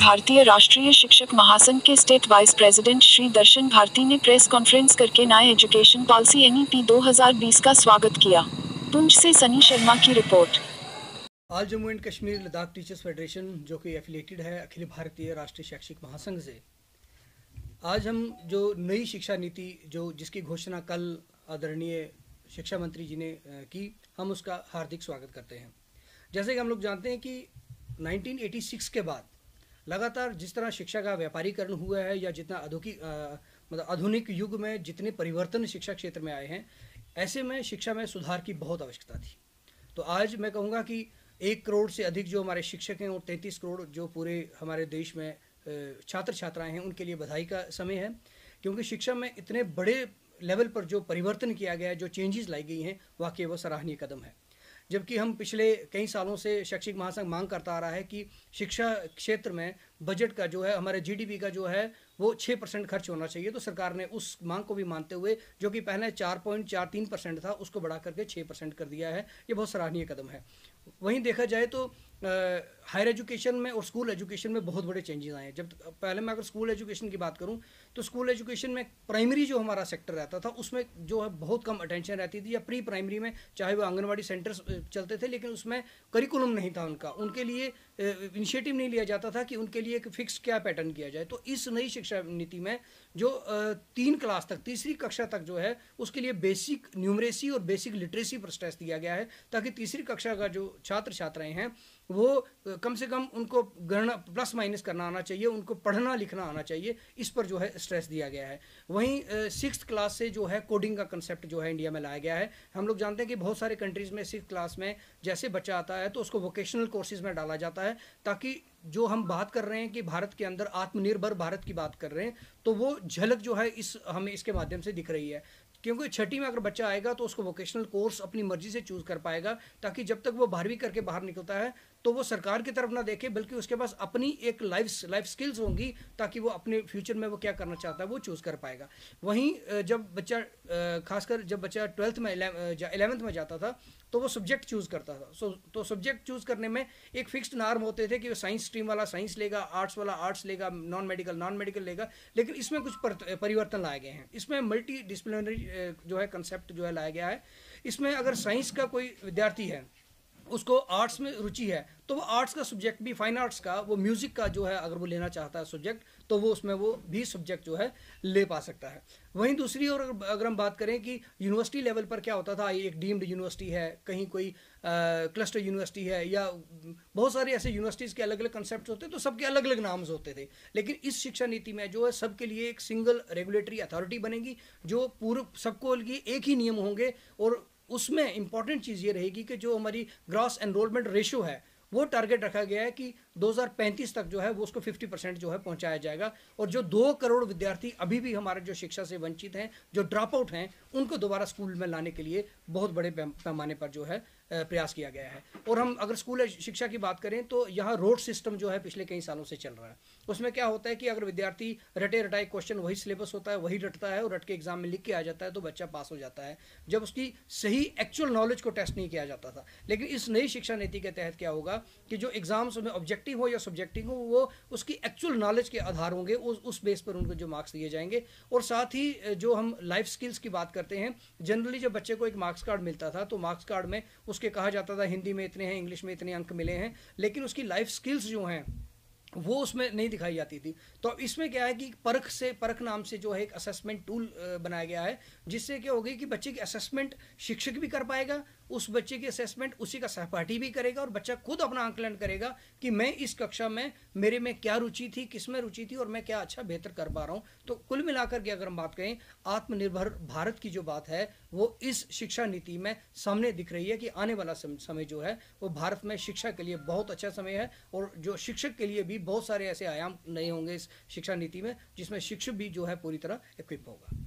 भारतीय राष्ट्रीय शिक्षक महासंघ के स्टेट वाइस प्रेसिडेंट श्री दर्शन भारती ने प्रेस कॉन्फ्रेंस करके नए एजुकेशन पॉलिसी एनईपी 2020 का स्वागत किया। पुंछ से सनी शर्मा की report. All Jammu and Kashmir Ladakh teachers federation जो कि एफिलेटेड है अखिल भारतीय राष्ट्रीय शैक्षिक महासंघ से, आज हम जो नई शिक्षा नीति जिसकी घोषणा कल आदरणीय शिक्षा मंत्री जी ने की, हम उसका हार्दिक स्वागत करते हैं। जैसे कि हम लोग जानते हैं कि 1986 के बाद लगातार जिस तरह शिक्षा का व्यापारीकरण हुआ है या जितना आधुनिक युग में जितने परिवर्तन शिक्षा क्षेत्र में आए हैं, ऐसे में शिक्षा में सुधार की बहुत आवश्यकता थी। तो आज मैं कहूँगा कि 1 करोड़ से अधिक जो हमारे शिक्षक हैं और 33 करोड़ जो पूरे हमारे देश में छात्र छात्राएं हैं, उनके लिए बधाई का समय है, क्योंकि शिक्षा में इतने बड़े लेवल पर जो परिवर्तन किया गया है, जो चेंजेस लाई गई हैं, वाकई वो सराहनीय कदम है। जबकि हम पिछले कई सालों से शैक्षिक महासंघ मांग करता आ रहा है कि शिक्षा क्षेत्र में बजट का जो है, हमारे जीडीपी का जो है वो 6% खर्च होना चाहिए। तो सरकार ने उस मांग को भी मानते हुए, जो कि पहले 4.43% था, उसको बढ़ा करके 6% कर दिया है। ये बहुत सराहनीय कदम है। वहीं देखा जाए तो हायर एजुकेशन में और स्कूल एजुकेशन में बहुत बड़े चेंजेस आए हैं। जब पहले मैं अगर स्कूल एजुकेशन की बात करूं तो स्कूल एजुकेशन में प्राइमरी जो हमारा सेक्टर रहता था, उसमें जो है बहुत कम अटेंशन रहती थी, या प्री प्राइमरी में चाहे वो आंगनवाड़ी सेंटर्स चलते थे, लेकिन उसमें करिकुलम नहीं था उनके लिए इनिशिएटिव नहीं लिया जाता था कि उनके लिए एक फिक्स क्या पैटर्न किया जाए। तो इस नई शिक्षा नीति में जो 3 क्लास तक, तीसरी कक्षा तक जो है, उसके लिए बेसिक न्यूमरेसी और बेसिक लिटरेसी पर स्ट्रेस दिया गया है, ताकि तीसरी कक्षा का जो छात्र छात्राएं हैं वो कम से कम उनको गणना प्लस माइनस करना आना चाहिए, उनको पढ़ना लिखना आना चाहिए, इस पर जो है स्ट्रेस दिया गया है। वहीं 6th क्लास से जो है कोडिंग का कंसेप्ट जो है इंडिया में लाया गया है। हम लोग जानते हैं कि बहुत सारे कंट्रीज़ में 6th क्लास में जैसे बच्चा आता है तो उसको वोकेशनल कोर्सेज में डाला जाता है, ताकि जो हम बात कर रहे हैं कि भारत के अंदर आत्मनिर्भर भारत की बात कर रहे हैं, तो वो झलक जो है हमें इसके माध्यम से दिख रही है। क्योंकि 6ठी में अगर बच्चा आएगा तो उसको वोकेशनल कोर्स अपनी मर्जी से चूज़ कर पाएगा, ताकि जब तक वो 12वीं करके बाहर निकलता है तो वो सरकार की तरफ ना देखे, बल्कि उसके पास अपनी एक लाइफ स्किल्स होंगी, ताकि वो अपने फ्यूचर में वो क्या करना चाहता है वो चूज़ कर पाएगा। वहीं जब बच्चा खासकर जब बच्चा 12th में 11th में जाता था तो वो सब्जेक्ट चूज़ करता था। तो सब्जेक्ट चूज़ करने में एक फिक्स्ड नॉर्म होते थे कि वो साइंस स्ट्रीम वाला साइंस लेगा, आर्ट्स वाला आर्ट्स लेगा, नॉन मेडिकल लेगा। लेकिन इसमें कुछ परिवर्तन लाए गए हैं। इसमें मल्टी डिसिप्लिनरी जो है कंसेप्ट जो है लाया गया है। इसमें अगर साइंस का कोई विद्यार्थी है, उसको आर्ट्स में रुचि है, तो वो आर्ट्स का सब्जेक्ट भी, फाइन आर्ट्स का, वो म्यूज़िक का जो है अगर वो लेना चाहता है सब्जेक्ट, तो वो उसमें वो भी सब्जेक्ट जो है ले पा सकता है। वहीं दूसरी ओर अगर हम बात करें कि यूनिवर्सिटी लेवल पर क्या होता था, एक डीम्ड यूनिवर्सिटी है, कहीं कोई क्लस्टर यूनिवर्सिटी है, या बहुत सारे ऐसे यूनिवर्सिटीज़ के अलग अलग कंसेप्ट होते, तो सबके अलग अलग नाम्स होते थे। लेकिन इस शिक्षा नीति में जो है सबके लिए एक सिंगल रेगुलेटरी अथॉरिटी बनेगी, जो पूर्व सबको लिए एक ही नियम होंगे, और उसमें इंपॉर्टेंट चीज़ ये रहेगी कि जो हमारी ग्रॉस एनरोलमेंट रेशियो है, वो टारगेट रखा गया है कि 2035 तक जो है वो उसको 50% जो है पहुंचाया जाएगा। और जो 2 करोड़ विद्यार्थी अभी भी हमारे जो शिक्षा से वंचित हैं, जो ड्रॉप आउट हैं, उनको दोबारा स्कूल में लाने के लिए बहुत बड़े पैमाने पर जो है प्रयास किया गया है। और हम अगर स्कूल शिक्षा की बात करें तो यहाँ रोड सिस्टम जो है पिछले कई सालों से चल रहा है। उसमें क्या होता है कि अगर विद्यार्थी रटे रटाए क्वेश्चन, वही सिलेबस होता है, वही रटता है और रट के एग्जाम में लिख के आ जाता है, तो बच्चा पास हो जाता है, जब उसकी सही एक्चुअल नॉलेज को टेस्ट नहीं किया जाता था। लेकिन इस नई शिक्षा नीति के तहत क्या होगा कि जो एग्जाम्स में ऑब्जेक्टिव हो या सब्जेक्टिव हो, वो उसकी एक्चुअल नॉलेज के आधार होंगे, उस बेस पर उनको जो मार्क्स दिए जाएंगे। और साथ ही जो हम लाइफ स्किल्स की बात करते हैं, जनरली जब बच्चे को एक मार्क्स कार्ड मिलता था तो मार्क्स कार्ड में उसके कहा जाता था हिंदी में इतने हैं, इंग्लिश में इतने अंक मिले हैं, लेकिन उसकी लाइफ स्किल्स जो हैं वो उसमें नहीं दिखाई जाती थी। तो अब इसमें क्या है कि परख नाम से जो है एक असेसमेंट टूल बनाया गया है, जिससे क्या होगी कि बच्चे की असेसमेंट शिक्षक भी कर पाएगा, उस बच्चे की असेसमेंट उसी का सहपाठी भी करेगा, और बच्चा खुद अपना आंकलन करेगा कि मैं इस कक्षा में मेरे में क्या रुचि थी, किस में रुचि थी, और मैं क्या अच्छा बेहतर कर पा रहा हूँ। तो कुल मिलाकर के अगर हम बात करें, आत्मनिर्भर भारत की जो बात है वो इस शिक्षा नीति में सामने दिख रही है कि आने वाला समय जो है वो भारत में शिक्षा के लिए बहुत अच्छा समय है। और जो शिक्षक के लिए भी बहुत सारे ऐसे आयाम नए होंगे इस शिक्षा नीति में, जिसमें शिक्षक भी जो है पूरी तरह इक्विप होगा।